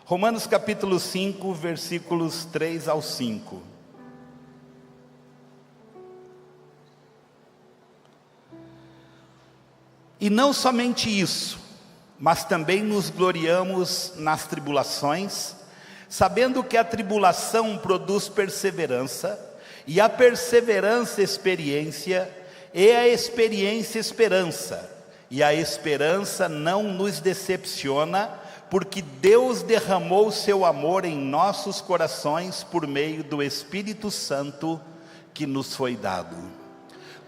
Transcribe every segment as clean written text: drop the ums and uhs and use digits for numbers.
Romanos capítulo 5, versículos 3 ao 5. E não somente isso, mas também nos gloriamos nas tribulações, sabendo que a tribulação produz perseverança, e a perseverança experiência, e a experiência esperança, e a esperança não nos decepciona, porque Deus derramou o seu amor em nossos corações por meio do Espírito Santo que nos foi dado.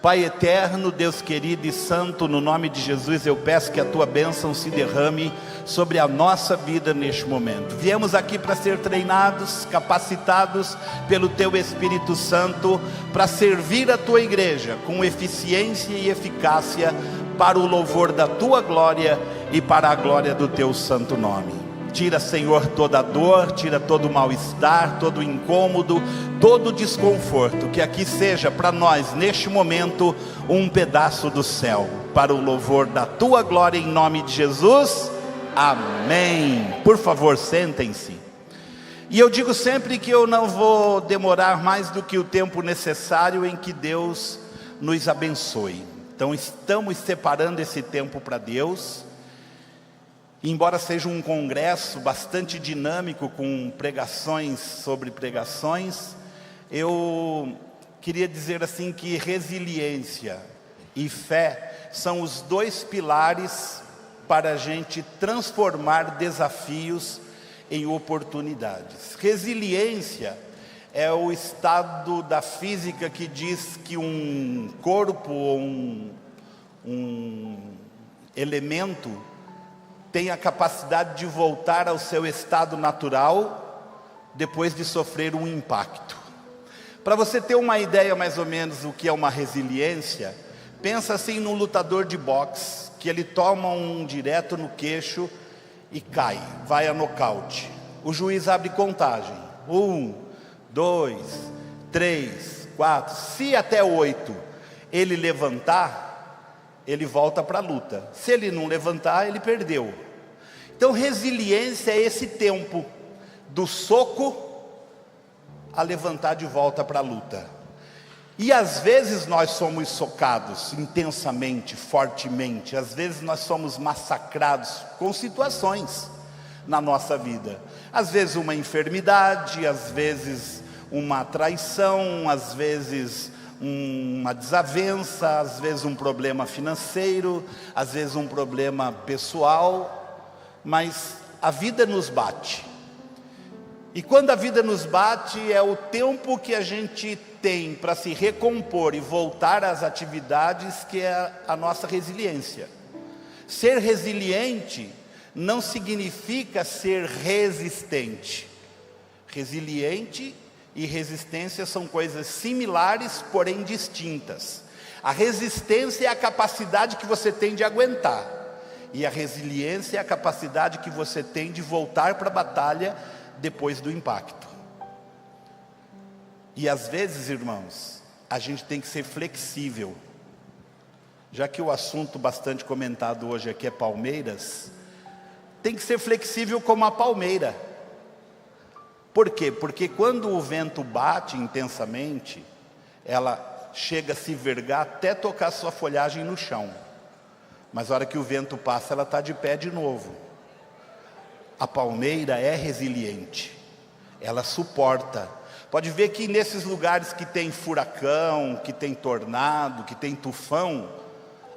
Pai eterno, Deus querido e santo, no nome de Jesus eu peço que a tua bênção se derrame sobre a nossa vida neste momento. Viemos aqui para ser treinados, capacitados pelo teu Espírito Santo, para servir a tua igreja com eficiência e eficácia, para o louvor da tua glória e para a glória do teu santo nome. Tira, Senhor, toda dor, tira todo o mal-estar, todo o incômodo, todo o desconforto, que aqui seja para nós, neste momento, um pedaço do céu, para o louvor da tua glória, em nome de Jesus, amém. Por favor, sentem-se. E eu digo sempre que eu não vou demorar mais do que o tempo necessário em que Deus nos abençoe. Então estamos separando esse tempo para Deus. Embora seja um congresso bastante dinâmico, com pregações sobre pregações, eu queria dizer assim que resiliência e fé são os dois pilares para a gente transformar desafios em oportunidades. Resiliência é o estado da física que diz que um corpo ou um elemento tem a capacidade de voltar ao seu estado natural depois de sofrer um impacto. Para você ter uma ideia mais ou menos do que é uma resiliência, pensa assim num lutador de boxe, que ele toma um direto no queixo e cai, vai a nocaute. O juiz abre contagem, 1, 2, 3, 4, se até 8 ele levantar, ele volta para a luta. Se ele não levantar, ele perdeu. Então resiliência é esse tempo do soco a levantar de volta para a luta. E às vezes nós somos socados intensamente, fortemente. Às vezes nós somos massacrados com situações na nossa vida. Às vezes uma enfermidade, às vezes uma traição, às vezes uma desavença, às vezes um problema financeiro, às vezes um problema pessoal, mas a vida nos bate. E quando a vida nos bate, é o tempo que a gente tem para se recompor e voltar às atividades, que é a nossa resiliência. Ser resiliente não significa ser resistente. Resiliente e resistência são coisas similares, porém distintas. A resistência é a capacidade que você tem de aguentar, e a resiliência é a capacidade que você tem de voltar para a batalha depois do impacto. E às vezes, irmãos, a gente tem que ser flexível. Já que o assunto bastante comentado hoje aqui é Palmeiras, tem que ser flexível como a palmeira. Por quê? Porque quando o vento bate intensamente, ela chega a se vergar até tocar sua folhagem no chão. Mas a hora que o vento passa, ela está de pé de novo. A palmeira é resiliente, ela suporta. Pode ver que nesses lugares que tem furacão, que tem tornado, que tem tufão,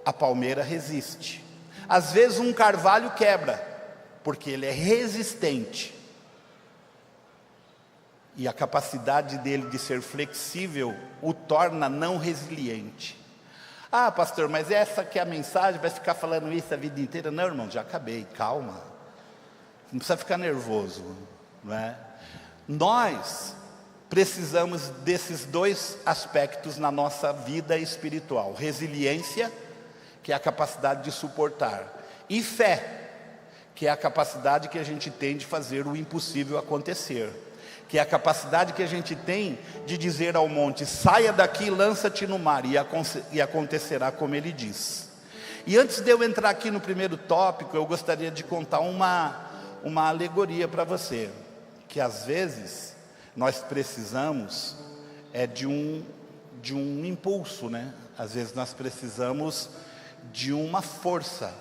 a palmeira resiste. Às vezes um carvalho quebra, porque ele é resistente. E a capacidade dele de ser flexível o torna não resiliente. Ah, pastor, mas essa que é a mensagem, vai ficar falando isso a vida inteira? Não, irmão, já acabei, calma. Não precisa ficar nervoso, não é? Nós precisamos desses dois aspectos na nossa vida espiritual: resiliência, que é a capacidade de suportar, e fé, que é a capacidade que a gente tem de fazer o impossível acontecer, que é a capacidade que a gente tem de dizer ao monte: saia daqui, lança-te no mar, e acontecerá como ele diz. E antes de eu entrar aqui no primeiro tópico, eu gostaria de contar uma alegoria para você, que às vezes nós precisamos de um impulso, né? Às vezes nós precisamos de uma força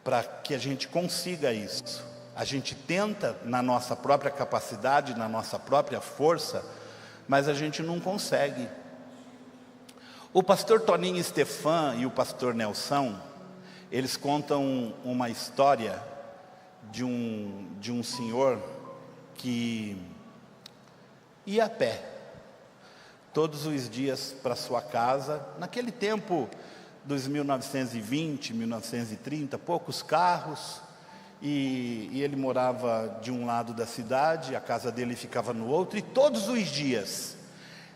para que a gente consiga isso. A gente tenta na nossa própria capacidade, na nossa própria força, mas a gente não consegue. O pastor Toninho Stefan e o pastor Nelson, eles contam uma história de um senhor que ia a pé todos os dias para sua casa. Naquele tempo dos 1920, 1930, poucos carros, e ele morava de um lado da cidade, a casa dele ficava no outro, e todos os dias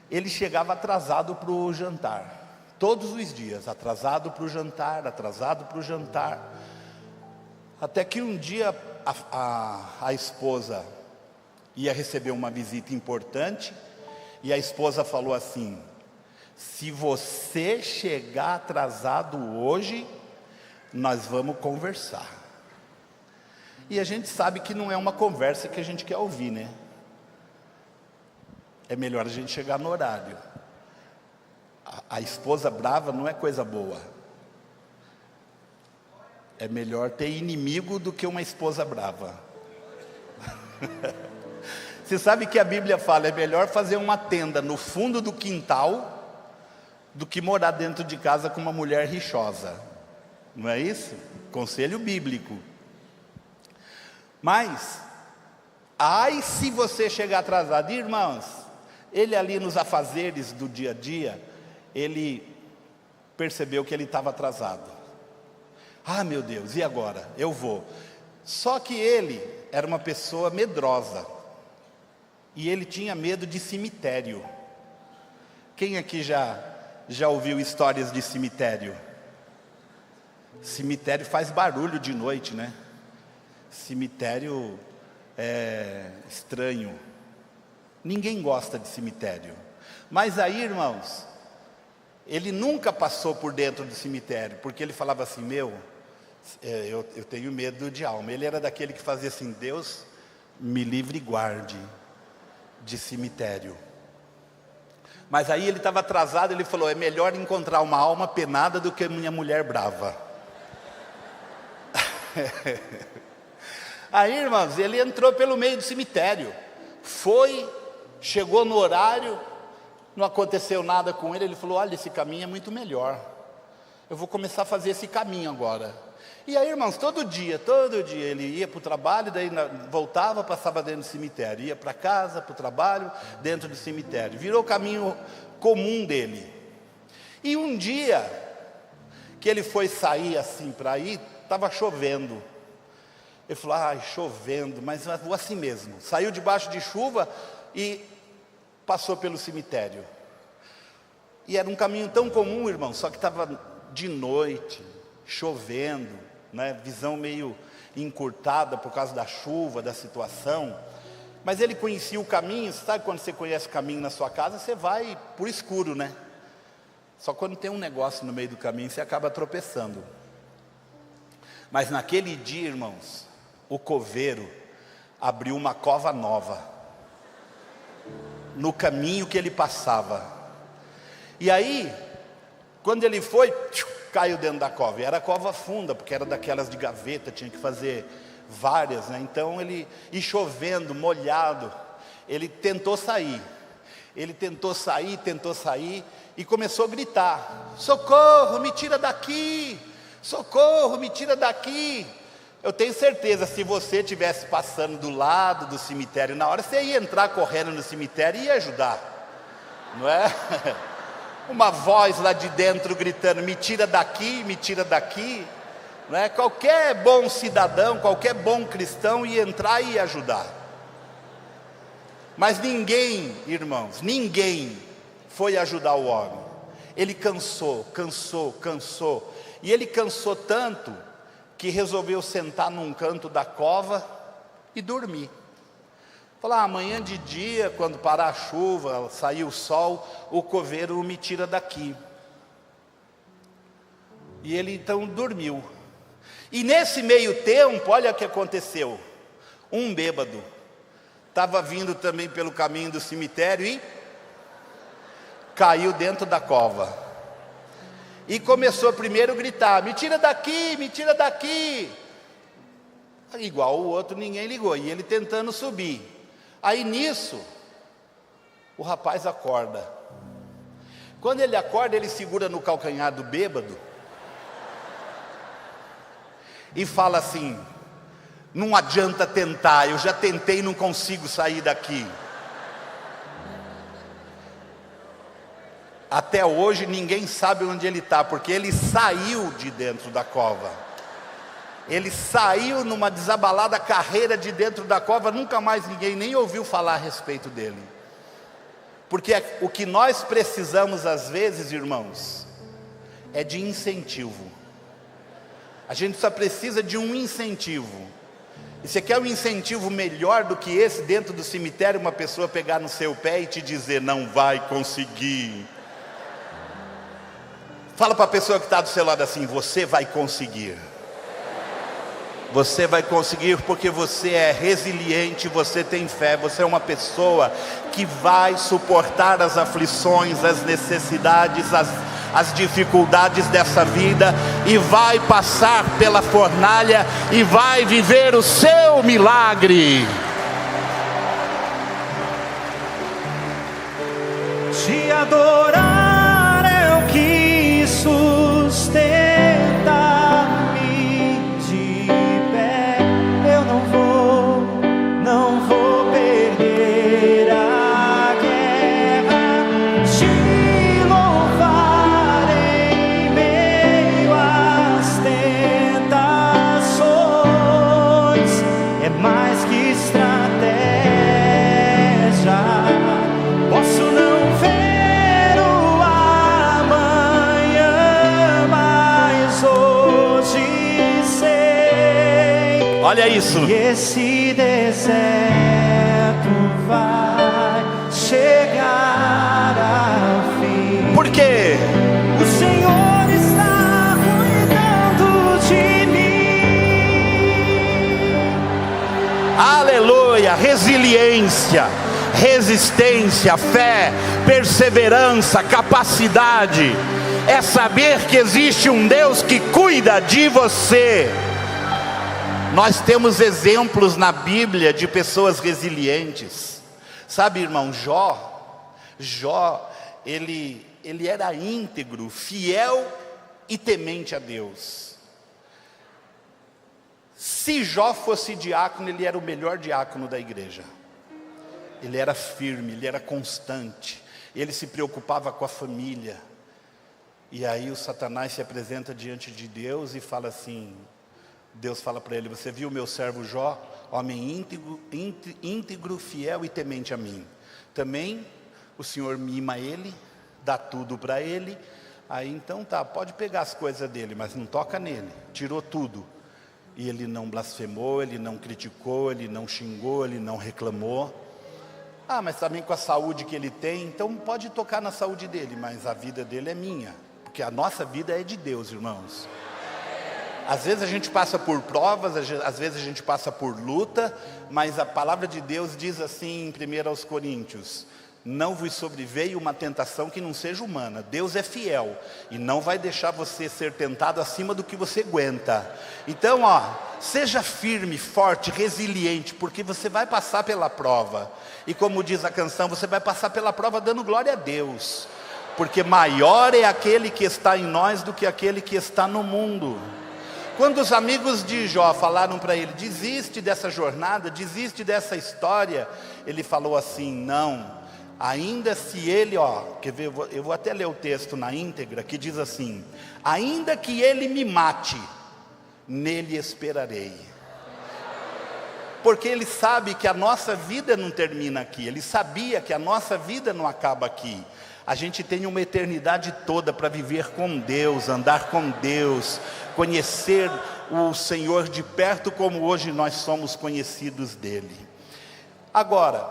ele chegava atrasado para o jantar. Todos os dias, atrasado para o jantar, atrasado para o jantar. Até que um dia a esposa ia receber uma visita importante, e a esposa falou assim: se você chegar atrasado hoje, nós vamos conversar. E a gente sabe que não é uma conversa que a gente quer ouvir, né? É melhor a gente chegar no horário. A esposa brava não é coisa boa. É melhor ter inimigo do que uma esposa brava. Você sabe que a Bíblia fala, é melhor fazer uma tenda no fundo do quintal do que morar dentro de casa com uma mulher rixosa. Não é isso? Conselho bíblico. Mas, ai se você chegar atrasado. Irmãos, ele ali nos afazeres do dia a dia, ele percebeu que ele estava atrasado. Ah, meu Deus, e agora? Eu vou. Só que ele era uma pessoa medrosa. E ele tinha medo de cemitério. Quem aqui já ouviu histórias de cemitério? Cemitério faz barulho de noite, né? Cemitério é estranho. Ninguém gosta de cemitério. Mas aí, irmãos, ele nunca passou por dentro do cemitério, porque ele falava assim, eu tenho medo de alma. Ele era daquele que fazia assim, Deus me livre e guarde de cemitério. Mas aí ele estava atrasado, ele falou, é melhor encontrar uma alma penada do que minha mulher brava. Aí, irmãos, ele entrou pelo meio do cemitério, chegou no horário, não aconteceu nada com ele falou, olha, esse caminho é muito melhor, eu vou começar a fazer esse caminho agora. E aí, irmãos, todo dia ele ia para o trabalho, daí voltava, passava dentro do cemitério, ia para casa, para o trabalho, dentro do cemitério, virou o caminho comum dele. E um dia, que ele foi sair assim para ir, estava chovendo. Ele falou, chovendo, mas vou assim mesmo. Saiu debaixo de chuva e passou pelo cemitério. E era um caminho tão comum, irmão, só que estava de noite, chovendo, né? Visão meio encurtada por causa da chuva, da situação. Mas ele conhecia o caminho. Sabe quando você conhece o caminho na sua casa, você vai por escuro, né? Só quando tem um negócio no meio do caminho, você acaba tropeçando. Mas naquele dia, irmãos, o coveiro abriu uma cova nova no caminho que ele passava. E aí, quando ele foi, caiu dentro da cova. E era cova funda, porque era daquelas de gaveta, tinha que fazer várias, né? Então ele, e chovendo, molhado, ele tentou sair. Ele tentou sair, e começou a gritar, socorro, me tira daqui, socorro, me tira daqui. Eu tenho certeza, se você estivesse passando do lado do cemitério, na hora você ia entrar correndo no cemitério e ia ajudar, não é? Uma voz lá de dentro gritando, me tira daqui, não é? Qualquer bom cidadão, qualquer bom cristão ia entrar e ia ajudar. Mas ninguém, irmãos, ninguém foi ajudar o homem. Ele cansou, e ele cansou tanto, que resolveu sentar num canto da cova e dormir. Falar, amanhã de dia, quando parar a chuva, sair o sol, o coveiro me tira daqui. E ele então dormiu. E nesse meio tempo, olha o que aconteceu. Um bêbado estava vindo também pelo caminho do cemitério e caiu dentro da cova. E começou primeiro a gritar: me tira daqui, me tira daqui. Igual o outro, ninguém ligou, e ele tentando subir. Aí nisso, o rapaz acorda. Quando ele acorda, ele segura no calcanhar do bêbado e fala assim: não adianta tentar, eu já tentei e não consigo sair daqui. Até hoje ninguém sabe onde ele está, porque ele saiu de dentro da cova. Ele saiu numa desabalada carreira de dentro da cova, nunca mais ninguém nem ouviu falar a respeito dele. Porque o que nós precisamos às vezes, irmãos, é de incentivo. A gente só precisa de um incentivo. E você quer um incentivo melhor do que esse dentro do cemitério? Uma pessoa pegar no seu pé e te dizer: não vai conseguir. Fala para a pessoa que está do seu lado assim: você vai conseguir. Você vai conseguir, porque você é resiliente, você tem fé, você é uma pessoa que vai suportar as aflições, as necessidades, as dificuldades dessa vida, e vai passar pela fornalha e vai viver o seu milagre. Te adorar é o que sustenta. Olha isso. E esse deserto vai chegar ao fim. Por quê? O Senhor está cuidando de mim. Aleluia! Resiliência, resistência, fé, perseverança, capacidade. É saber que existe um Deus que cuida de você. Nós temos exemplos na Bíblia de pessoas resilientes. Sabe, irmão, Jó, ele era íntegro, fiel e temente a Deus. Se Jó fosse diácono, ele era o melhor diácono da igreja. Ele era firme, ele era constante, ele se preocupava com a família. E aí o Satanás se apresenta diante de Deus e fala assim... Deus fala para ele: você viu meu servo Jó, homem íntegro, fiel e temente a mim. Também o Senhor mima ele, dá tudo para ele. Aí então tá, pode pegar as coisas dele, mas não toca nele. Tirou tudo. E ele não blasfemou, ele não criticou, ele não xingou, ele não reclamou. Ah, mas também com a saúde que ele tem, então pode tocar na saúde dele, mas a vida dele é minha. Porque a nossa vida é de Deus, irmãos. Às vezes a gente passa por provas, às vezes a gente passa por luta, mas a palavra de Deus diz assim em 1 Coríntios: não vos sobreveio uma tentação que não seja humana. Deus é fiel e não vai deixar você ser tentado acima do que você aguenta. Então, seja firme, forte, resiliente, porque você vai passar pela prova. E como diz a canção, você vai passar pela prova dando glória a Deus, porque maior é aquele que está em nós do que aquele que está no mundo. Quando os amigos de Jó falaram para ele: desiste dessa jornada, desiste dessa história, ele falou assim: não, ainda se ele, quer ver, eu vou até ler o texto na íntegra, que diz assim: ainda que ele me mate, nele esperarei. Porque ele sabe que a nossa vida não termina aqui, ele sabia que a nossa vida não acaba aqui. A gente tem uma eternidade toda para viver com Deus, andar com Deus, conhecer o Senhor de perto como hoje nós somos conhecidos dele. Agora,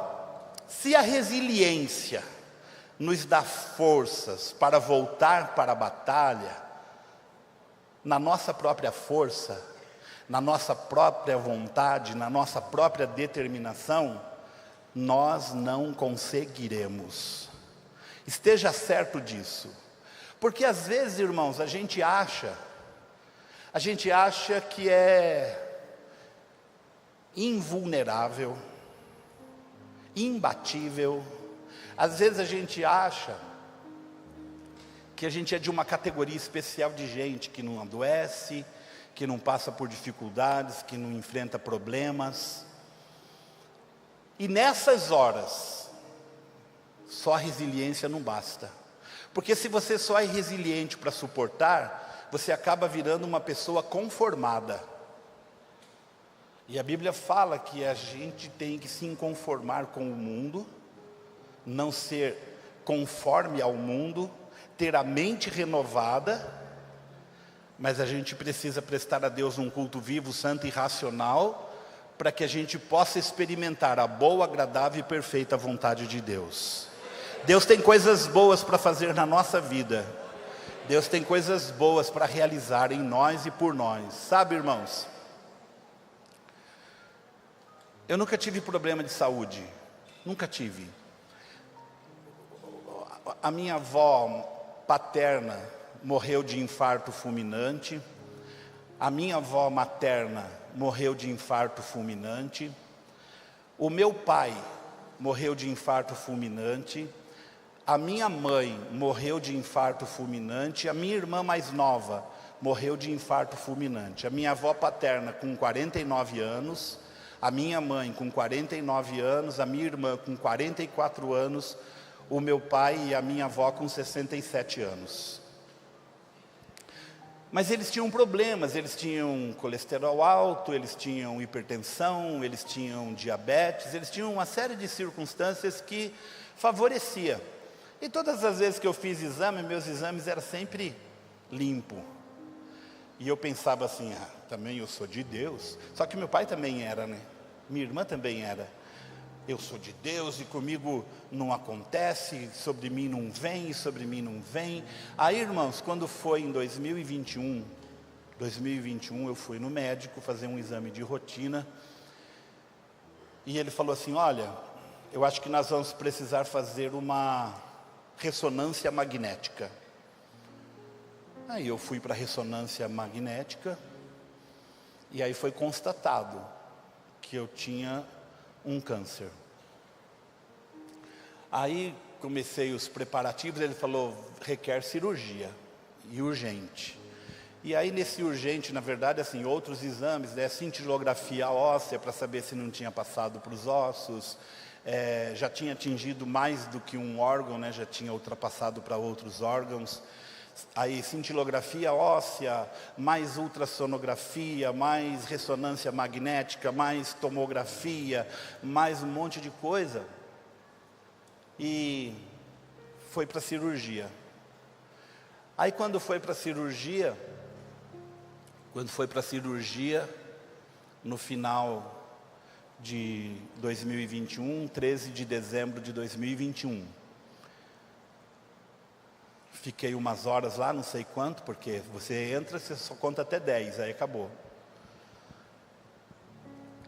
se a resiliência nos dá forças para voltar para a batalha, na nossa própria força, na nossa própria vontade, na nossa própria determinação, nós não conseguiremos. Esteja certo disso. Porque às vezes, irmãos, a gente acha que é invulnerável, imbatível. Às vezes a gente acha que a gente é de uma categoria especial de gente que não adoece, que não passa por dificuldades, que não enfrenta problemas. E nessas horas, só a resiliência não basta. Porque se você só é resiliente para suportar, você acaba virando uma pessoa conformada. E a Bíblia fala que a gente tem que se conformar com o mundo, não ser conforme ao mundo, ter a mente renovada, mas a gente precisa prestar a Deus um culto vivo, santo e racional, para que a gente possa experimentar a boa, agradável e perfeita vontade de Deus. Deus tem coisas boas para fazer na nossa vida. Deus tem coisas boas para realizar em nós e por nós. Sabe, irmãos, eu nunca tive problema de saúde. Nunca tive. A minha avó paterna morreu de infarto fulminante. A minha avó materna morreu de infarto fulminante. O meu pai morreu de infarto fulminante. A minha mãe morreu de infarto fulminante. A minha irmã mais nova morreu de infarto fulminante. A minha avó paterna com 49 anos. A minha mãe com 49 anos. A minha irmã com 44 anos. O meu pai e a minha avó com 67 anos. Mas eles tinham problemas, eles tinham colesterol alto, eles tinham hipertensão, eles tinham diabetes, eles tinham uma série de circunstâncias que favorecia. E todas as vezes que eu fiz exame, meus exames eram sempre limpo. E eu pensava assim, também eu sou de Deus. Só que meu pai também era, né? Minha irmã também era. Eu sou de Deus e comigo não acontece, sobre mim não vem, sobre mim não vem. Aí, irmãos, quando foi em 2021, eu fui no médico fazer um exame de rotina. E ele falou assim, olha, eu acho que nós vamos precisar fazer uma ressonância magnética. Aí eu fui para a ressonância magnética e aí foi constatado que eu tinha um câncer. Aí comecei os preparativos, ele falou, requer cirurgia, e urgente. E aí nesse urgente, na verdade, assim, outros exames, né, cintilografia óssea, para saber se não tinha passado para os ossos, já tinha atingido mais do que um órgão, né, já tinha ultrapassado para outros órgãos. Aí cintilografia óssea, mais ultrassonografia, mais ressonância magnética, mais tomografia, mais um monte de coisa. E foi para a cirurgia. Aí quando foi para a cirurgia, no final de 2021, 13 de dezembro de 2021, fiquei umas horas lá, não sei quanto, porque você entra, você só conta até 10, aí acabou.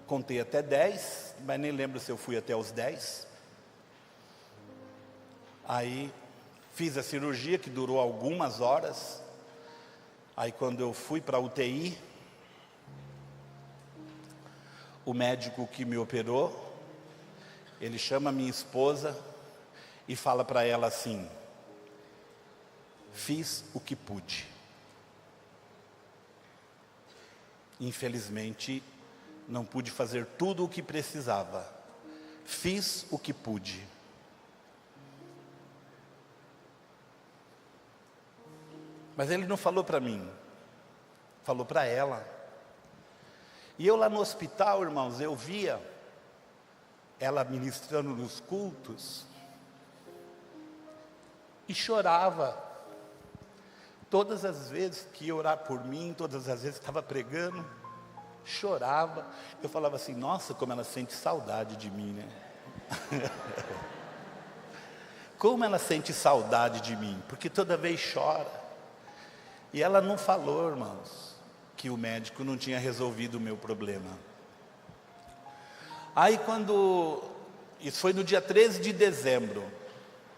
Contei até 10, mas nem lembro se eu fui até os 10. Aí fiz a cirurgia, que durou algumas horas. Aí quando eu fui para a UTI, o médico que me operou, ele chama minha esposa e fala para ela assim, fiz o que pude. Infelizmente, não pude fazer tudo o que precisava. Fiz o que pude. Mas ele não falou para mim, falou para ela. E eu lá no hospital, irmãos, eu via ela ministrando nos cultos e chorava. Todas as vezes que ia orar por mim, todas as vezes que estava pregando, chorava. Eu falava assim, nossa, como ela sente saudade de mim, né? Como ela sente saudade de mim, porque toda vez chora. E ela não falou, irmãos. que o médico não tinha resolvido o meu problema. Aí isso foi no dia 13 de dezembro,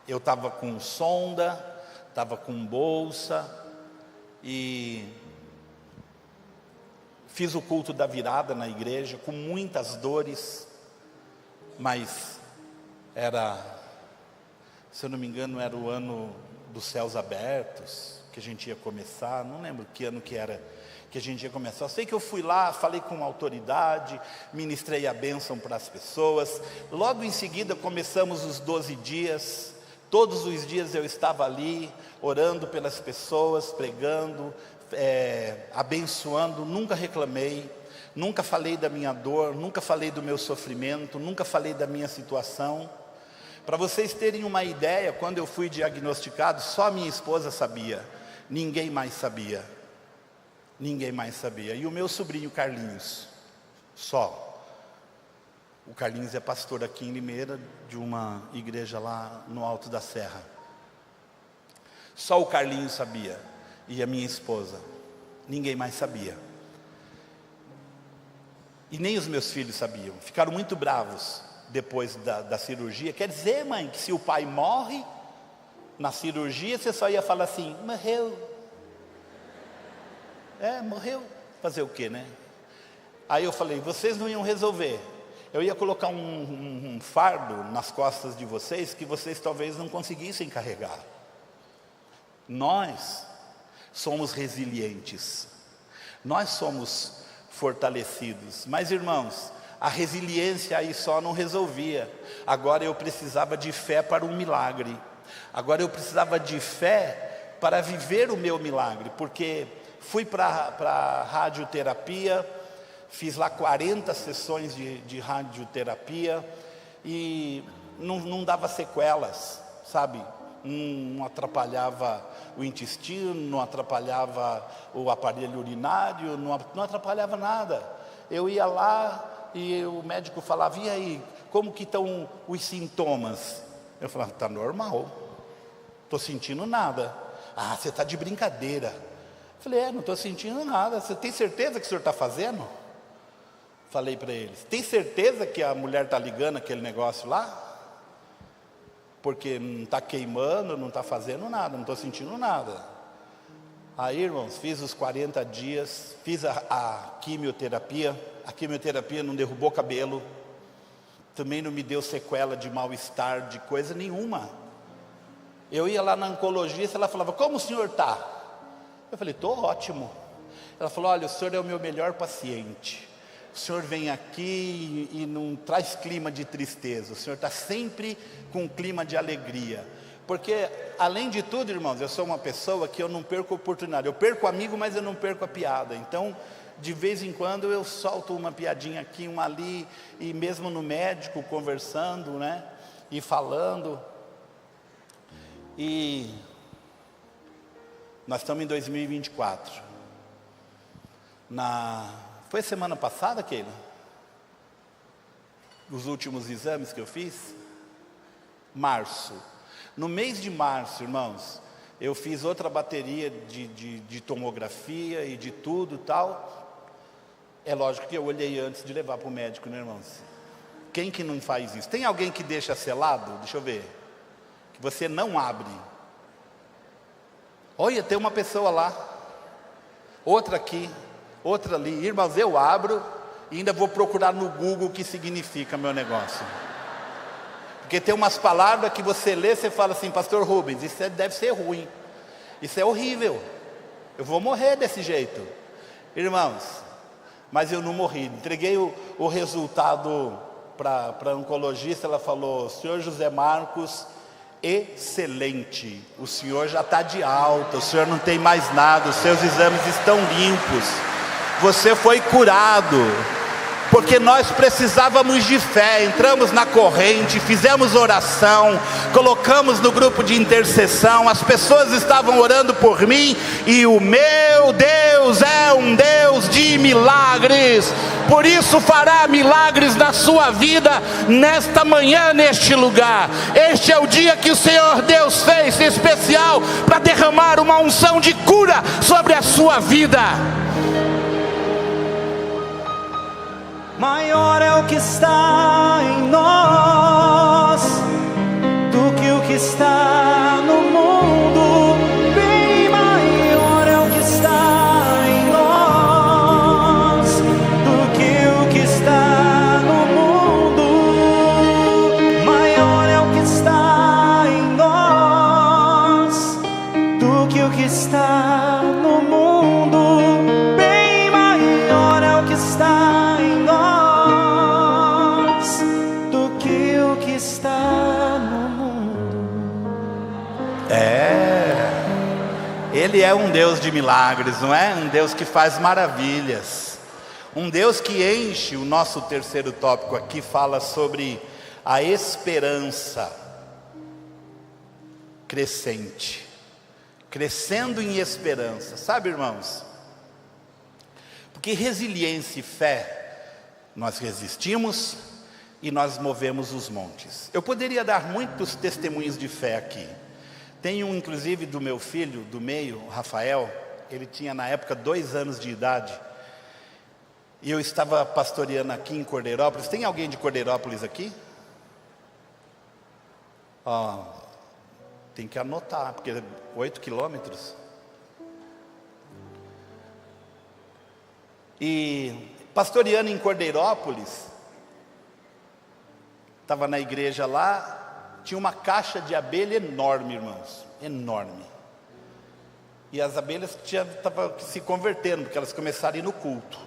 eu estava com sonda, estava com bolsa, e fiz o culto da virada na igreja, com muitas dores, mas se eu não me engano, era o ano dos céus abertos, que a gente ia começar, não lembro que ano que era, que a gente ia começar. Eu sei que eu fui lá, falei com autoridade, ministrei a bênção para as pessoas. Logo em seguida começamos os 12 dias, todos os dias eu estava ali, orando pelas pessoas, pregando, abençoando, nunca reclamei, nunca falei da minha dor, nunca falei do meu sofrimento, nunca falei da minha situação. Para vocês terem uma ideia, quando eu fui diagnosticado, só minha esposa sabia, ninguém mais sabia. Ninguém mais sabia. E o meu sobrinho Carlinhos, só. O Carlinhos é pastor aqui em Limeira, de uma igreja lá no Alto da Serra. Só o Carlinhos sabia, e a minha esposa. Ninguém mais sabia. E nem os meus filhos sabiam. Ficaram muito bravos depois da cirurgia. Quer dizer, mãe, que se o pai morre na cirurgia, você só ia falar assim, morreu. Morreu. Fazer o quê, né? Aí eu falei, vocês não iam resolver. Eu ia colocar um fardo nas costas de vocês, que vocês talvez não conseguissem carregar. Nós somos resilientes. Nós somos fortalecidos. Mas, irmãos, a resiliência aí só não resolvia. Agora eu precisava de fé para um milagre. Agora eu precisava de fé para viver o meu milagre, porque fui para a radioterapia, fiz lá 40 sessões de radioterapia e não dava sequelas, sabe? Não atrapalhava o intestino, não atrapalhava o aparelho urinário, não atrapalhava nada. Eu ia lá e o médico falava, e aí, como que estão os sintomas? Eu falava, está normal, estou sentindo nada. Ah, você está de brincadeira. Eu falei, não estou sentindo nada. Você tem certeza que o senhor está fazendo? Falei para eles, tem certeza que a mulher está ligando aquele negócio lá? Porque não está queimando, não está fazendo nada, não estou sentindo nada. Aí, irmãos, fiz os 40 dias, fiz a quimioterapia. A quimioterapia não derrubou cabelo, também não me deu sequela de mal-estar, de coisa nenhuma. Eu ia lá na oncologista, ela falava, como o senhor está? Eu falei, estou ótimo. Ela falou, olha, o senhor é o meu melhor paciente. O senhor vem aqui e não traz clima de tristeza. O senhor está sempre com um clima de alegria. Porque, além de tudo, irmãos, eu sou uma pessoa que eu não perco a oportunidade. Eu perco amigo, mas eu não perco a piada. Então, de vez em quando, eu solto uma piadinha aqui, uma ali. E mesmo no médico, conversando, né? E falando. E nós estamos em 2024. Foi semana passada, Keila? Os últimos exames que eu fiz? Março. No mês de março, irmãos, eu fiz outra bateria de tomografia e de tudo e tal. É lógico que eu olhei antes de levar para o médico, né, irmãos? Quem que não faz isso? Tem alguém que deixa selado? Deixa eu ver. Que você não abre. Olha, tem uma pessoa lá. Outra aqui. Outra ali. Irmãos, eu abro e ainda vou procurar no Google o que significa meu negócio. Porque tem umas palavras que você lê, você fala assim, pastor Rubens, isso deve ser ruim. Isso é horrível. Eu vou morrer desse jeito. Irmãos, mas eu não morri. Entreguei o resultado para a oncologista, ela falou, senhor José Marcos, excelente. O senhor já está de alta, o senhor não tem mais nada, os seus exames estão limpos. Você foi curado. Porque nós precisávamos de fé, entramos na corrente, fizemos oração, colocamos no grupo de intercessão, as pessoas estavam orando por mim, e o meu Deus é um Deus de milagres, por isso fará milagres na sua vida, nesta manhã, neste lugar. Este é o dia que o Senhor Deus fez, especial, para derramar uma unção de cura sobre a sua vida. maior é o que está em nós do que o que está no mundo. Bem maior é o que está em nós do que o que está no mundo. Maior é o que está em nós do que o que está no mundo. Bem maior é o que está em nós do que o que está no mundo. Ele é um Deus de milagres, não é? Um Deus que faz maravilhas. Um Deus que enche. O nosso terceiro tópico aqui fala sobre a esperança crescente. Crescendo em esperança. Sabe, irmãos? Porque resiliência e fé, nós resistimos e nós movemos os montes. Eu poderia dar muitos testemunhos de fé aqui. Tem um, inclusive, do meu filho, do meio, o Rafael. Ele tinha na época 2 anos de idade. E eu estava pastoreando aqui em Cordeirópolis. Tem alguém de Cordeirópolis aqui? Tem que anotar, porque é 8 quilômetros. E pastoreando em Cordeirópolis, estava na igreja lá, tinha uma caixa de abelha enorme, irmãos, enorme. E as abelhas estavam se convertendo, porque elas começaram a ir no culto,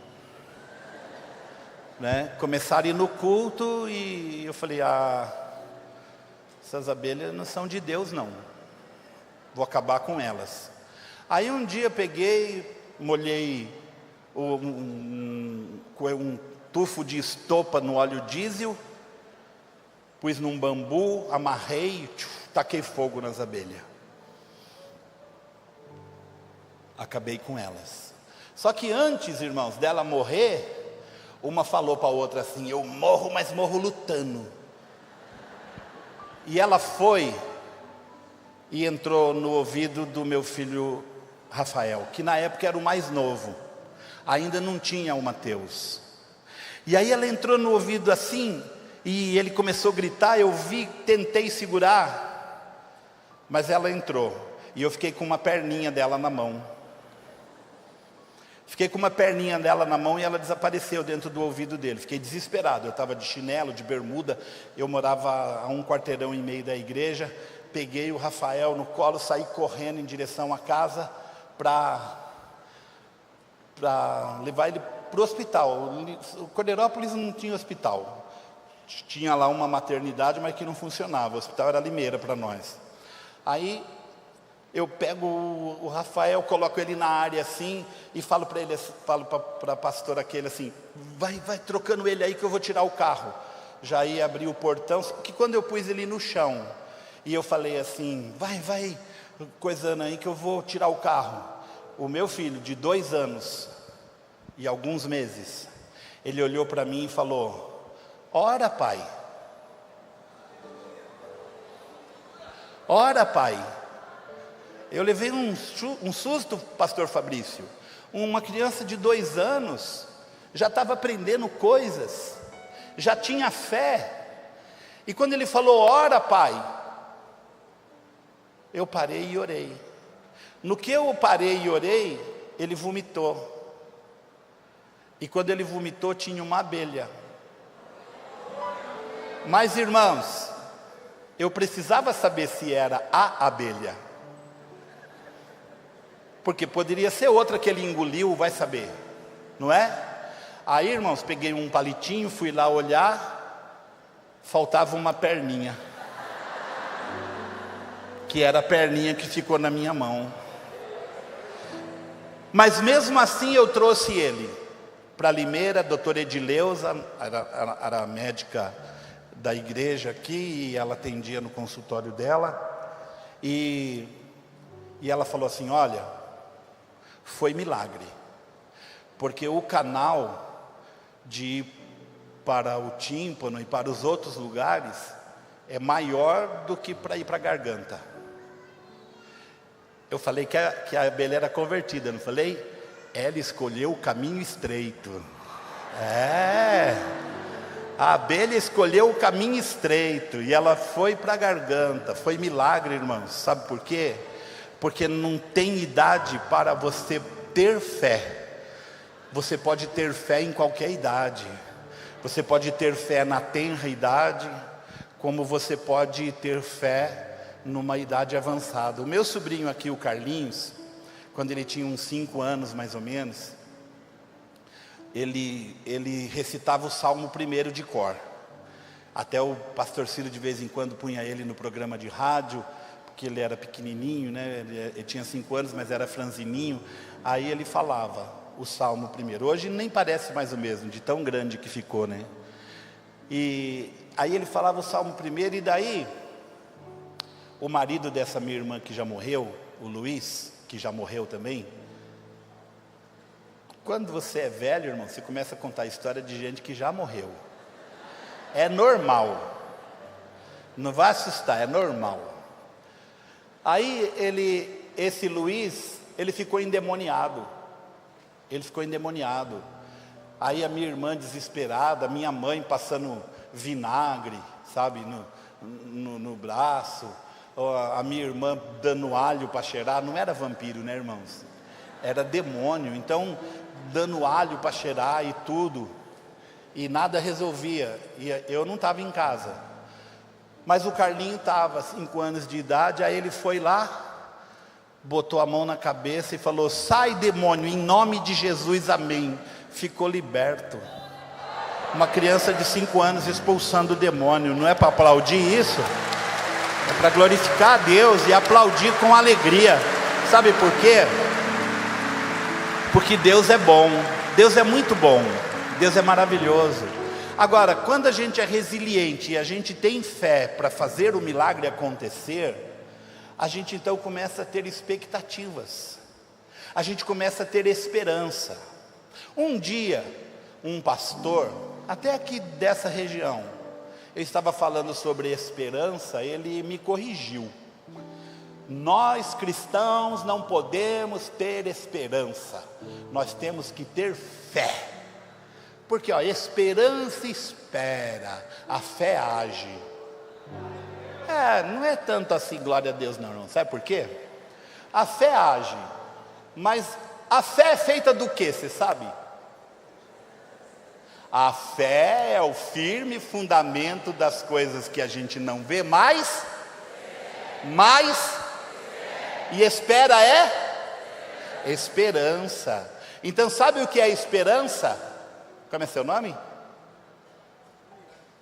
né? Começaram a ir no culto e eu falei, essas abelhas não são de Deus não, vou acabar com elas. Aí um dia eu peguei, molhei um tufo de estopa no óleo diesel, pus num bambu, amarrei, taquei fogo nas abelhas. Acabei com elas. Só que antes, irmãos, dela morrer, uma falou para a outra assim, eu morro, mas morro lutando. E ela foi e entrou no ouvido do meu filho Rafael, que na época era o mais novo, ainda não tinha o Mateus. E aí ela entrou no ouvido assim, e ele começou a gritar, eu tentei segurar, mas ela entrou, e eu fiquei com uma perninha dela na mão. Fiquei com uma perninha dela na mão e ela desapareceu dentro do ouvido dele. Fiquei desesperado, eu estava de chinelo, de bermuda, eu morava a 1,5 quarteirão da igreja. Peguei o Rafael no colo, saí correndo em direção à casa para levar ele para o hospital. O Cordeirópolis não tinha hospital. Tinha lá uma maternidade, mas que não funcionava. O hospital era Limeira para nós. Aí eu pego o Rafael, coloco ele na área assim e falo para ele, falo para a pastora aquele assim, vai trocando ele aí que eu vou tirar o carro. Já ia abrir o portão, que quando eu pus ele no chão e eu falei assim, vai coisando aí que eu vou tirar o carro. O meu filho de 2 anos e alguns meses, ele olhou para mim e falou, ora pai, ora pai. Eu levei um susto, pastor Fabrício. Uma criança de 2 anos já estava aprendendo coisas, já tinha fé. E quando ele falou, ora pai, eu parei e orei. No que eu parei e orei, ele vomitou. E quando ele vomitou, tinha uma abelha. Mas irmãos, eu precisava saber se era a abelha, porque poderia ser outra que ele engoliu, vai saber, não é? Aí, irmãos, peguei um palitinho, fui lá olhar, faltava uma perninha, que era a perninha que ficou na minha mão. Mas mesmo assim eu trouxe ele para Limeira. A doutora Edileuza era médica da igreja aqui, e ela atendia no consultório dela, e ela falou assim, olha, foi milagre, porque o canal de ir para o tímpano e para os outros lugares é maior do que para ir para a garganta. Eu falei que a abelha era convertida, não falei? Ela escolheu o caminho estreito. A abelha escolheu o caminho estreito e ela foi para a garganta. Foi milagre, irmãos. Sabe por quê? Porque não tem idade para você ter fé. Você pode ter fé em qualquer idade. Você pode ter fé na tenra idade, como você pode ter fé numa idade avançada. O meu sobrinho aqui, o Carlinhos, quando ele tinha uns 5 anos mais ou menos, ele recitava o Salmo 1 de cor. Até o pastor Ciro de vez em quando punha ele no programa de rádio, porque ele era pequenininho, né? Ele tinha 5 anos, mas era franzininho. Aí ele falava o Salmo 1. Hoje nem parece mais o mesmo, de tão grande que ficou, né? E aí ele falava o Salmo 1, e daí o marido dessa minha irmã que já morreu, o Luiz, que já morreu também. Quando você é velho, irmão, você começa a contar a história de gente que já morreu. É normal. Não vai assustar, é normal. Aí esse Luiz, ele ficou endemoniado. Aí a minha irmã desesperada, minha mãe passando vinagre, sabe, no braço. A minha irmã dando alho para cheirar. Não era vampiro, né, irmãos? Era demônio. Então, dando alho para cheirar e tudo. E nada resolvia. E eu não estava em casa. Mas o Carlinho estava, 5 anos de idade. Aí ele foi lá, botou a mão na cabeça e falou: sai, demônio, em nome de Jesus, amém. Ficou liberto. Uma criança de 5 anos expulsando o demônio. Não é para aplaudir isso? É para glorificar a Deus e aplaudir com alegria. Sabe por quê? Porque Deus é bom. Deus é muito bom. Deus é maravilhoso. Agora, quando a gente é resiliente e a gente tem fé para fazer o milagre acontecer, a gente então começa a ter expectativas. A gente começa a ter esperança. Um dia, um pastor, até aqui dessa região, eu estava falando sobre esperança, ele me corrigiu. Nós cristãos não podemos ter esperança, nós temos que ter fé. Porque esperança espera, a fé age. Não é tanto assim, glória a Deus, não. Sabe por quê? A fé age, mas a fé é feita do que, você sabe? A fé é o firme fundamento das coisas que a gente não vê, mas e espera é esperança. Então sabe o que é esperança? Como é seu nome?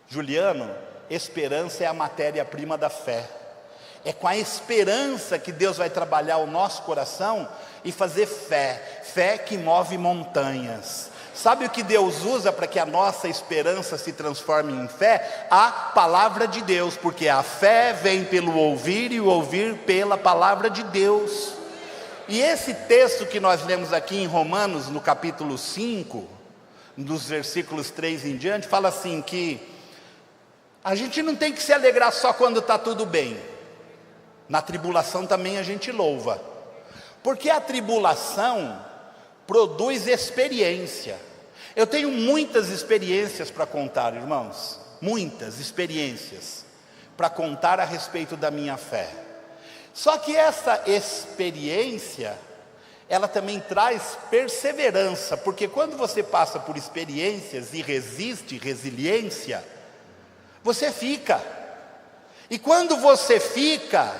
Juliano. Esperança é a matéria-prima da fé. É com a esperança que Deus vai trabalhar o nosso coração e fazer fé. Fé que move montanhas. Sabe o que Deus usa para que a nossa esperança se transforme em fé? A palavra de Deus, porque a fé vem pelo ouvir e o ouvir pela palavra de Deus. E esse texto que nós lemos aqui em Romanos, no capítulo 5, dos versículos 3 em diante, fala assim que a gente não tem que se alegrar só quando está tudo bem. Na tribulação também a gente louva. Porque a tribulação produz experiência. Eu tenho muitas experiências para contar, irmãos. Muitas experiências para contar a respeito da minha fé. Só que essa experiência, ela também traz perseverança. Porque quando você passa por experiências e resiste, resiliência, você fica. E quando você fica,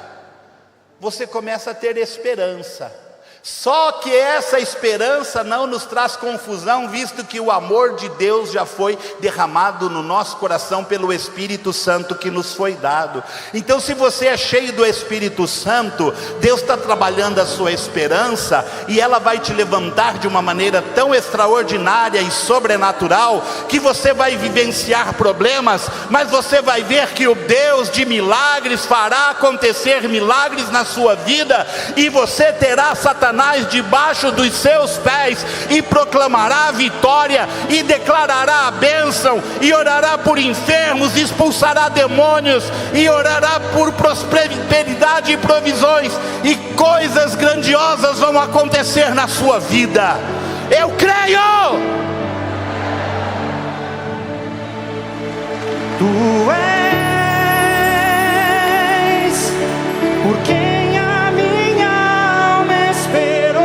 você começa a ter esperança. Só que essa esperança não nos traz confusão, visto que o amor de Deus já foi derramado no nosso coração pelo Espírito Santo que nos foi dado. Então, se você é cheio do Espírito Santo, Deus está trabalhando a sua esperança, e ela vai te levantar de uma maneira tão extraordinária e sobrenatural, que você vai vivenciar problemas, mas você vai ver que o Deus de milagres fará acontecer milagres na sua vida, e você terá Satanás debaixo dos seus pés, e proclamará a vitória, e declarará a bênção, e orará por enfermos, expulsará demônios, e orará por prosperidade e provisões, e coisas grandiosas vão acontecer na sua vida. Eu creio. Tu és por quem a minha alma esperou,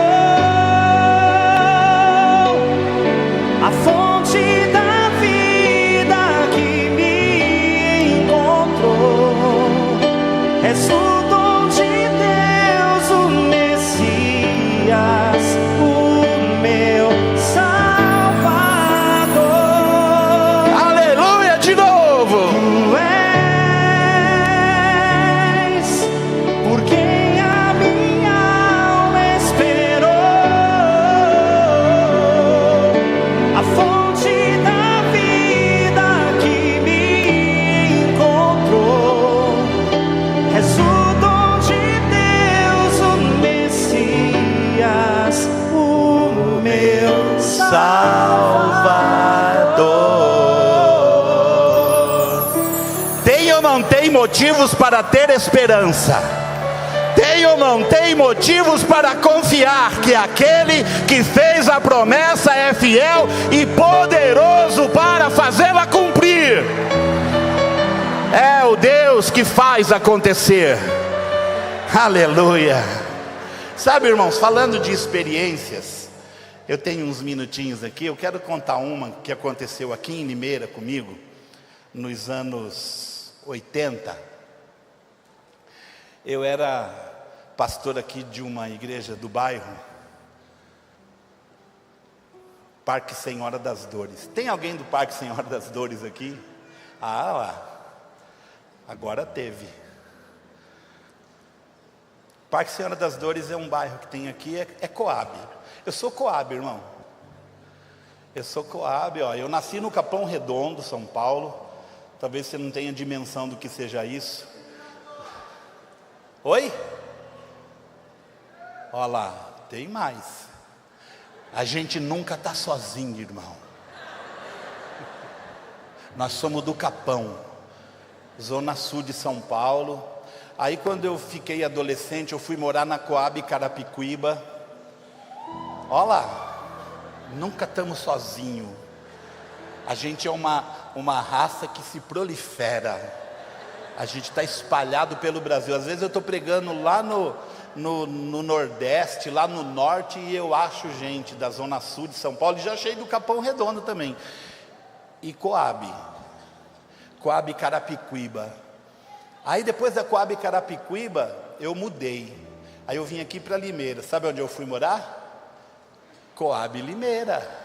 a fonte da vida que me encontrou. És o dom de Deus, o Messias, o meu Salvador. Aleluia, de novo. Tu és por quem a minha alma esperou, a fonte da vida que me encontrou. És o dom de Deus, o Messias, o meu Salvador. Tem ou não tem motivos para ter esperança? Tem ou não tem motivos para confiar que aquele que fez a promessa é fiel e poderoso para fazê-la cumprir? É o Deus que faz acontecer. Aleluia. Sabe, irmãos, falando de experiências, eu tenho uns minutinhos aqui. Eu quero contar uma que aconteceu aqui em Limeira comigo nos anos 80. Eu era pastor aqui de uma igreja do bairro, Parque Senhora das Dores. Tem alguém do Parque Senhora das Dores aqui? Ah, lá. Agora teve. Parque Senhora das Dores é um bairro que tem aqui, é Coab. Eu sou Coab, irmão. Eu sou Coab, ó. Eu nasci no Capão Redondo, São Paulo. Talvez você não tenha dimensão do que seja isso. Oi? Olha lá, tem mais. A gente nunca está sozinho, irmão. Nós somos do Capão, Zona Sul de São Paulo. Aí quando eu fiquei adolescente, eu fui morar na Coab Carapicuíba. Olha lá, nunca estamos sozinhos. A gente é uma raça que se prolifera. A gente está espalhado pelo Brasil. Às vezes eu estou pregando lá no Nordeste, lá no Norte, e eu acho gente da Zona Sul de São Paulo, e já achei do Capão Redondo também. E Coab Carapicuíba. Aí depois da Coab Carapicuíba, eu mudei. Aí eu vim aqui para Limeira. Sabe onde eu fui morar? Coab Limeira.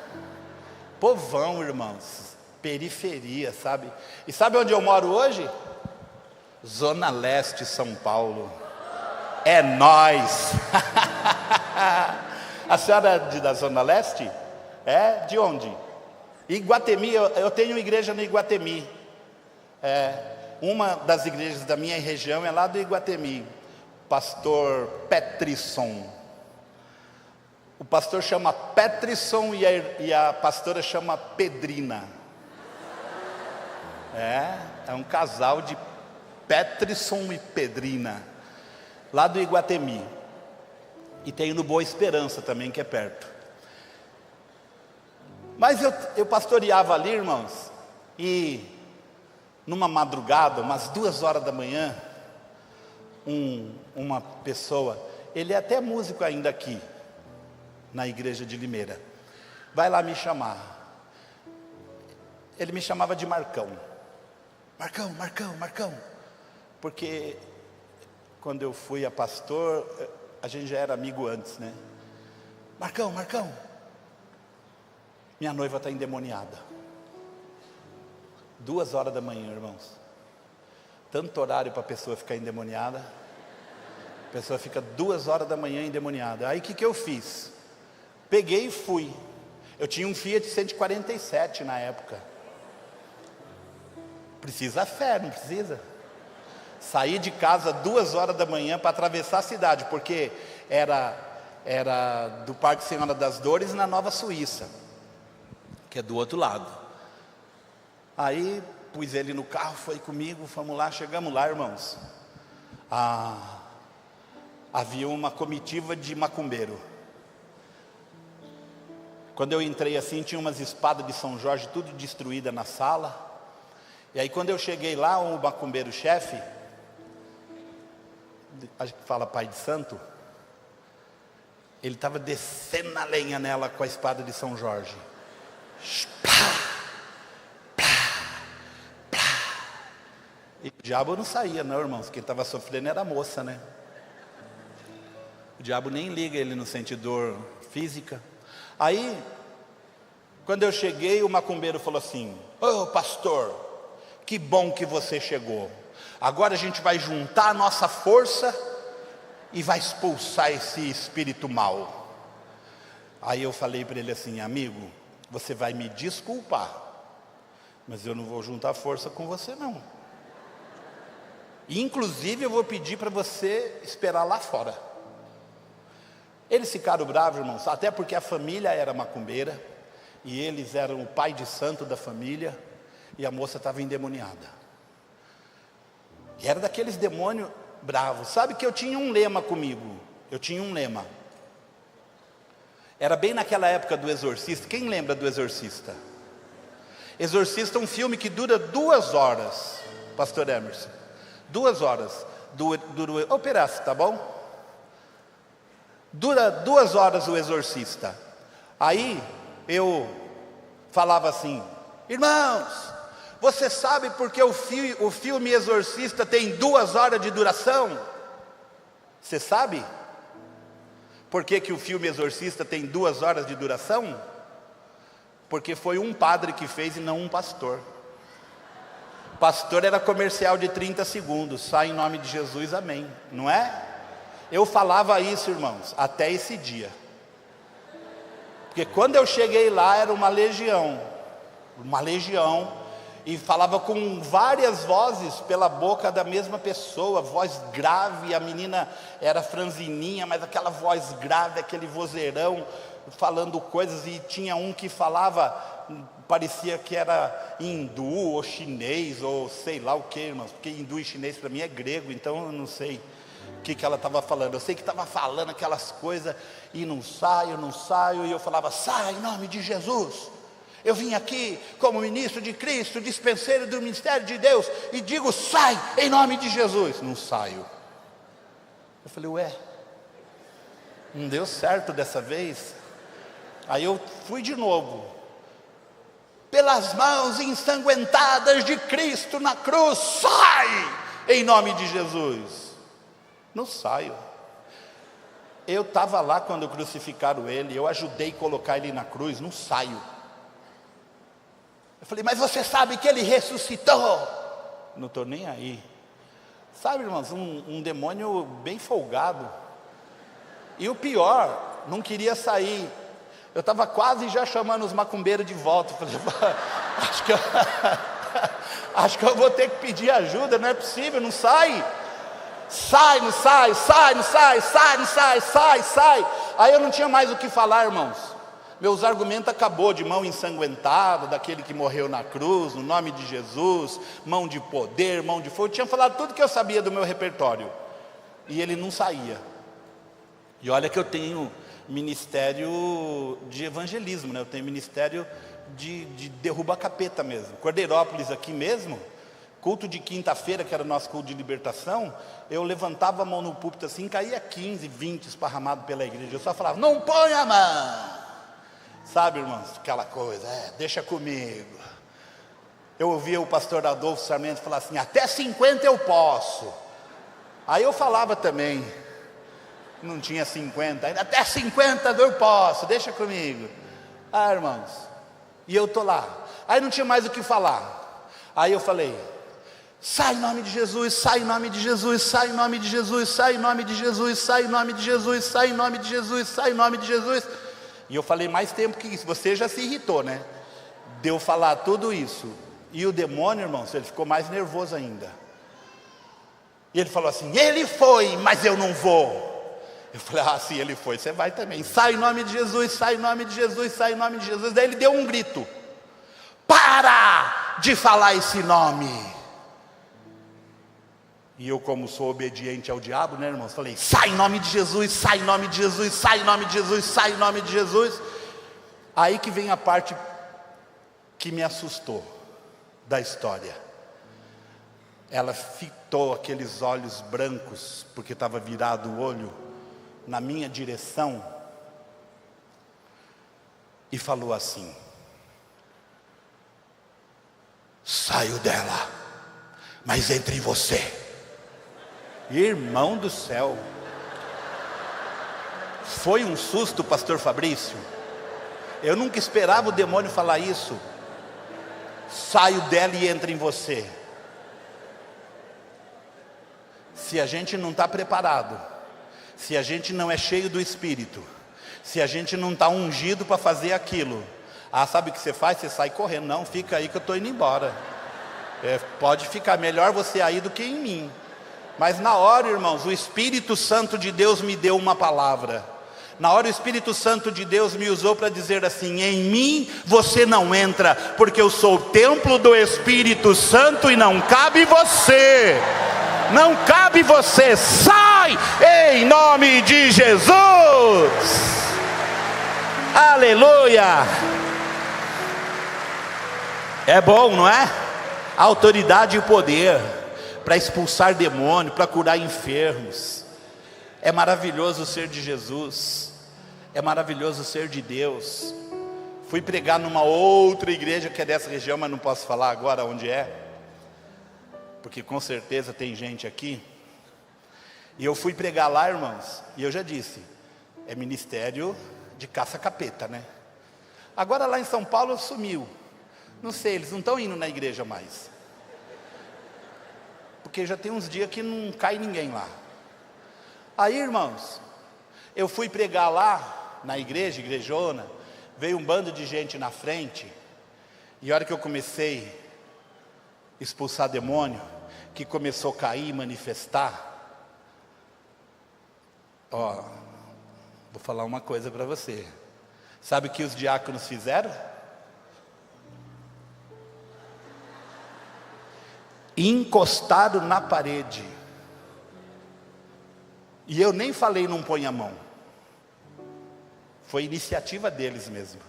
Povão, irmãos. Periferia, sabe? E sabe onde eu moro hoje? Zona Leste, São Paulo. É nós. A senhora é da Zona Leste? É? De onde? Iguatemi. Eu tenho igreja no Iguatemi. Uma das igrejas da minha região é lá do Iguatemi. Pastor Petrisson. O pastor chama Petrisson e a pastora chama Pedrina. É um casal de Petrisson e Pedrina, lá do Iguatemi. E tem no Boa Esperança também, que é perto. Mas eu pastoreava ali, irmãos, e numa madrugada, umas 2 horas da manhã, uma pessoa, ele é até músico ainda aqui, na igreja de Limeira, vai lá me chamar. Ele me chamava de Marcão. Marcão. Porque quando eu fui a pastor, a gente já era amigo antes, né? Marcão, minha noiva está endemoniada. 2 horas da manhã, irmãos. Tanto horário para a pessoa ficar endemoniada. A pessoa fica 2 horas da manhã endemoniada. Aí o que eu fiz? Peguei e fui. Eu tinha um Fiat 147 na época. Precisa fé, não precisa? Saí de casa 2 horas da manhã para atravessar a cidade, porque era do Parque Senhora das Dores na Nova Suíça, que é do outro lado. Aí pus ele no carro, foi comigo, fomos lá, chegamos lá, irmãos. Havia uma comitiva de macumbeiro. Quando eu entrei assim, tinha umas espadas de São Jorge tudo destruída na sala. E aí quando eu cheguei lá, o macumbeiro-chefe, acho que fala pai de santo, ele estava descendo a lenha nela com a espada de São Jorge. E o diabo não saía não, irmãos. Quem estava sofrendo era a moça, né? O diabo nem liga, ele não sente dor física. Aí, quando eu cheguei, o macumbeiro falou assim: ô pastor, que bom que você chegou. Agora a gente vai juntar a nossa força e vai expulsar esse espírito mau. Aí eu falei para ele assim: amigo, você vai me desculpar, mas eu não vou juntar força com você não. Inclusive eu vou pedir para você esperar lá fora. Eles ficaram bravos, irmãos, até porque a família era macumbeira, e eles eram o pai de santo da família, e a moça estava endemoniada. E era daqueles demônios bravos. Sabe que eu tinha um lema comigo, era bem naquela época do Exorcista. Quem lembra do Exorcista? Exorcista é um filme que dura 2 horas, pastor Emerson. 2 horas, operasse, tá bom? Dura 2 horas o Exorcista. Aí eu falava assim: irmãos, você sabe por que o filme Exorcista tem 2 horas de duração? Você sabe? Por que o filme Exorcista tem 2 horas de duração? Porque foi um padre que fez e não um pastor. Pastor era comercial de 30 segundos, sai em nome de Jesus, amém, não é? Eu falava isso, irmãos, até esse dia. Porque quando eu cheguei lá era uma legião, e falava com várias vozes pela boca da mesma pessoa, voz grave. A menina era franzininha, mas aquela voz grave, aquele vozeirão, falando coisas. E tinha um que falava, parecia que era hindu ou chinês ou sei lá o que, irmãos, porque hindu e chinês para mim é grego, então eu não sei o que ela estava falando. Eu sei que estava falando aquelas coisas e não saio, e eu falava: sai em nome de Jesus. Eu vim aqui como ministro de Cristo, dispenseiro do ministério de Deus, e digo: sai em nome de Jesus. Não saio. Eu falei: ué, não deu certo dessa vez. Aí eu fui de novo: pelas mãos ensanguentadas de Cristo na cruz, sai em nome de Jesus. Não saio. Eu estava lá quando crucificaram ele, eu ajudei a colocar ele na cruz, não saio. Eu falei: mas você sabe que ele ressuscitou? Não estou nem aí. Sabe, irmãos, um demônio bem folgado. E o pior, não queria sair. Eu estava quase já chamando os macumbeiros de volta. Eu falei: acho que eu vou ter que pedir ajuda, não é possível, não sai. Sai. Aí eu não tinha mais o que falar, irmãos. Meus argumentos acabou, de mão ensanguentada, daquele que morreu na cruz, no nome de Jesus, mão de poder, mão de fogo. Eu tinha falado tudo que eu sabia do meu repertório, e ele não saía. E olha que eu tenho ministério de evangelismo, né? Eu tenho ministério de derruba capeta mesmo. Cordeirópolis aqui mesmo, culto de quinta-feira, que era o nosso culto de libertação, eu levantava a mão no púlpito assim, caía 15, 20 esparramado pela igreja. Eu só falava: não põe a mão. Sabe, irmãos, aquela coisa, deixa comigo. Eu ouvia o pastor Adolfo Sarmento falar assim: até 50 eu posso. Aí eu falava também, não tinha 50 ainda, até 50 eu posso, deixa comigo. Irmãos, e eu estou lá. Aí não tinha mais o que falar. Aí eu falei: sai em nome de Jesus, sai em nome de Jesus, sai em nome de Jesus, sai em nome de Jesus, sai em nome de Jesus, sai em nome de Jesus, sai em nome de Jesus. E eu falei mais tempo que isso. Você já se irritou, né? De eu falar tudo isso. E o demônio, irmãos, ele ficou mais nervoso ainda. E ele falou assim: ele foi, mas eu não vou. Eu falei: sim, ele foi, você vai também. Sai em nome de Jesus, sai em nome de Jesus, sai em nome de Jesus. Daí ele deu um grito: para de falar esse nome. E eu, como sou obediente ao diabo, né, irmãos, falei: sai em nome de Jesus, sai em nome de Jesus, sai em nome de Jesus, sai em nome de Jesus. Aí que vem a parte que me assustou da história. ela fitou aqueles olhos brancos, porque estava virado o olho, na minha direção, e falou assim: saio dela, mas entre em você. Irmão do céu, foi um susto, pastor Fabrício. Eu nunca esperava o demônio falar isso. Saio dela e entra em você. Se a gente não está preparado, se a gente não é cheio do Espírito, se a gente não está ungido para fazer aquilo, sabe o que você faz? Você sai correndo. Não, fica aí que eu estou indo embora. Pode ficar, melhor você aí do que em mim. Mas na hora, irmãos, o Espírito Santo de Deus me deu uma palavra. Na hora o Espírito Santo de Deus me usou para dizer assim: em mim você não entra, porque eu sou o templo do Espírito Santo e não cabe você. Não cabe você. Sai em nome de Jesus. Aleluia. É bom, não é? A autoridade e o poder para expulsar demônio, para curar enfermos. É maravilhoso ser de Jesus. É maravilhoso ser de Deus. Fui pregar numa outra igreja que é dessa região, mas não posso falar agora onde é, porque com certeza tem gente aqui. E eu fui pregar lá, irmãos, e eu já disse, é ministério de caça-capeta, né? Agora lá em São Paulo sumiu. Não sei, eles não estão indo na igreja mais, porque já tem uns dias que não cai ninguém lá. Aí, irmãos, eu fui pregar lá na igreja, igrejona, veio um bando de gente na frente, e a hora que eu comecei a expulsar demônio, que começou a cair, manifestar, vou falar uma coisa para você. Sabe o que os diáconos fizeram? Encostaram na parede. E eu nem falei não põe a mão. Foi iniciativa deles mesmo.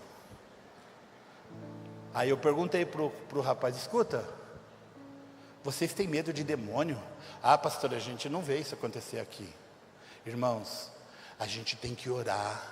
Aí eu perguntei pro rapaz: escuta, vocês têm medo de demônio? Pastor, a gente não vê isso acontecer aqui. Irmãos, a gente tem que orar,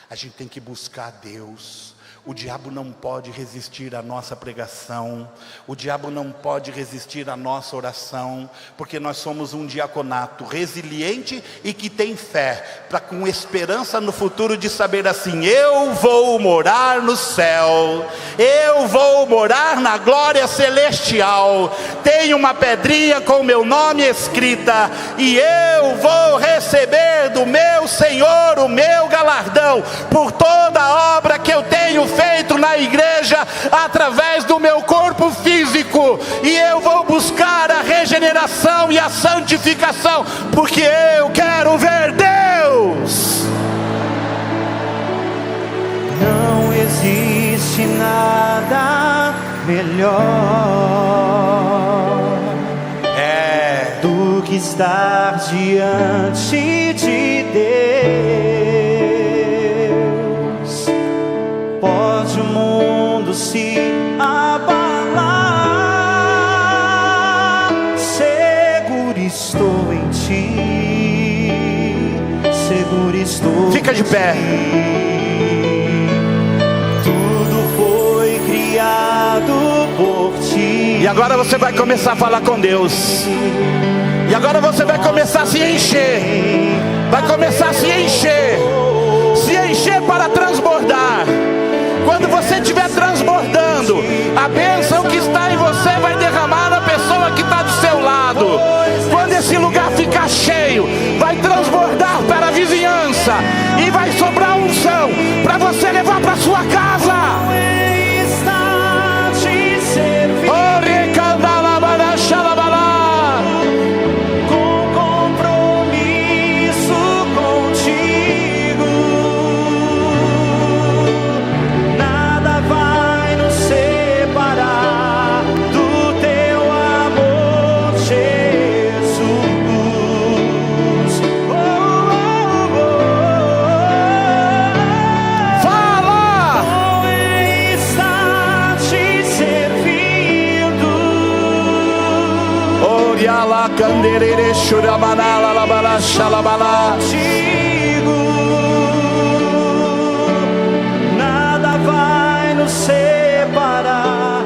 a gente tem que buscar Deus. O diabo não pode resistir à nossa pregação, o diabo não pode resistir à nossa oração, porque nós somos um diaconato resiliente e que tem fé, para com esperança no futuro de saber assim: eu vou morar no céu, eu vou morar na glória celestial, tenho uma pedrinha com meu nome escrita, e eu vou receber do meu Senhor o meu galardão, por toda a obra que eu tenho feito na igreja, através do meu corpo físico, e eu vou buscar a regeneração e a santificação, porque eu quero ver Deus. Não existe nada melhor do que estar diante de Deus. Pode o mundo se abalar, seguro estou em ti, seguro estou. Fica de pé. Tudo foi criado por ti. E agora você vai começar a falar com Deus. E agora você vai começar a se encher. Vai começar a se encher. Se encher para transbordar. Quando você estiver transbordando, a bênção que está em você vai derramar na pessoa que está do seu lado. Quando esse lugar ficar cheio, vai transbordar para a vizinhança, e vai sobrar unção para você levar para sua casa. canderere shuramanala labala shalabala. Nada vai nos separar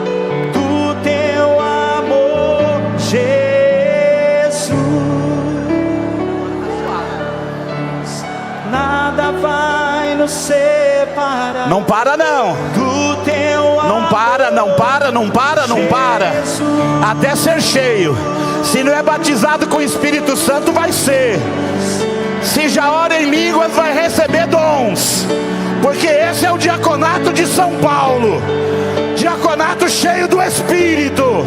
do teu amor, Jesus. Nada vai nos separar. Não para não. Do teu amor. Não para, não para, não para, não para. Até ser cheio. Se não é batizado com o Espírito Santo, vai ser. Se já ora em línguas, vai receber dons. Porque esse é o diaconato de São Paulo. Diaconato cheio do Espírito.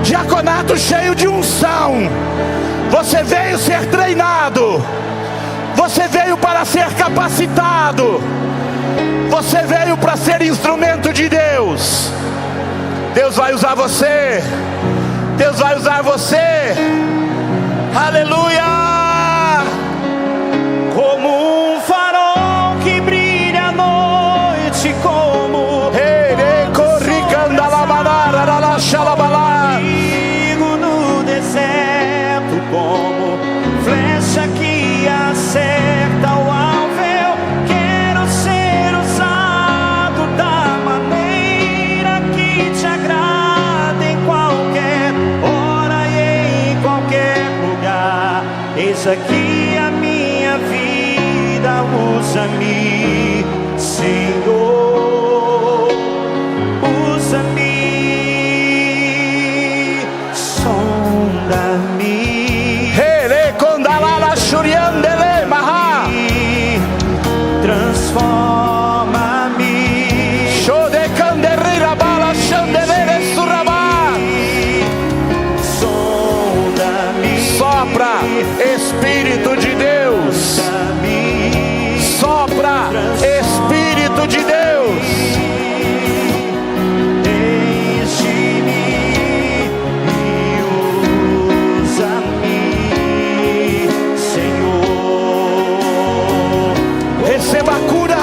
Diaconato cheio de unção. Você veio ser treinado. Você veio para ser capacitado. Você veio para ser instrumento de Deus. Deus vai usar você. Deus vai usar você. Aleluia. Como um farol que brilha à noite, como perigo no deserto, como flecha que acerta o alvo. Eu quero ser usado da maneira que te agrada, em qualquer hora e em qualquer lugar. Eis aqui a minha vida, usa-me, Senhor, usa-me, sonda-me, transforma-me, sonda-me, sopra, Espírito de Deus. Sopra, Espírito de Deus. enche-me e usa-me, Senhor. Receba a cura.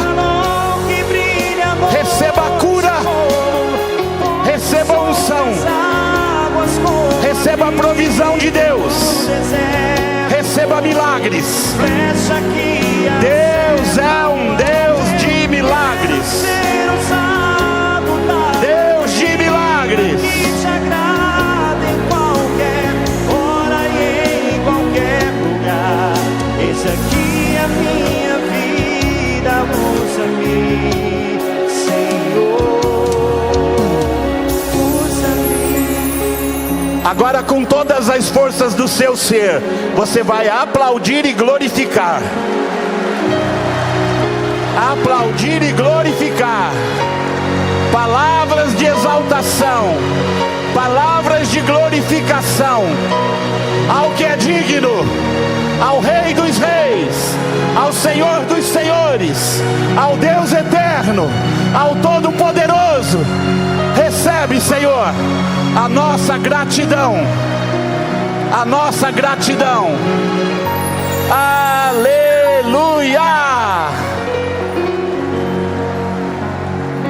Receba a cura. Receba a unção. Receba a provisão de Deus. Receba milagres. Deus é um Deus de milagres. Deus de milagres. Que te agrada em qualquer hora e em qualquer lugar. Eis aqui a minha vida, usa-me, Senhor, usa-me. Agora, com todas as forças do seu ser, você vai aplaudir e glorificar. Aplaudir e glorificar. Palavras de exaltação, palavras de glorificação ao que é digno, ao Rei dos Reis, ao Senhor dos Senhores, ao Deus eterno, ao Todo-Poderoso. Recebe, Senhor, a nossa gratidão, a nossa gratidão. Aleluia!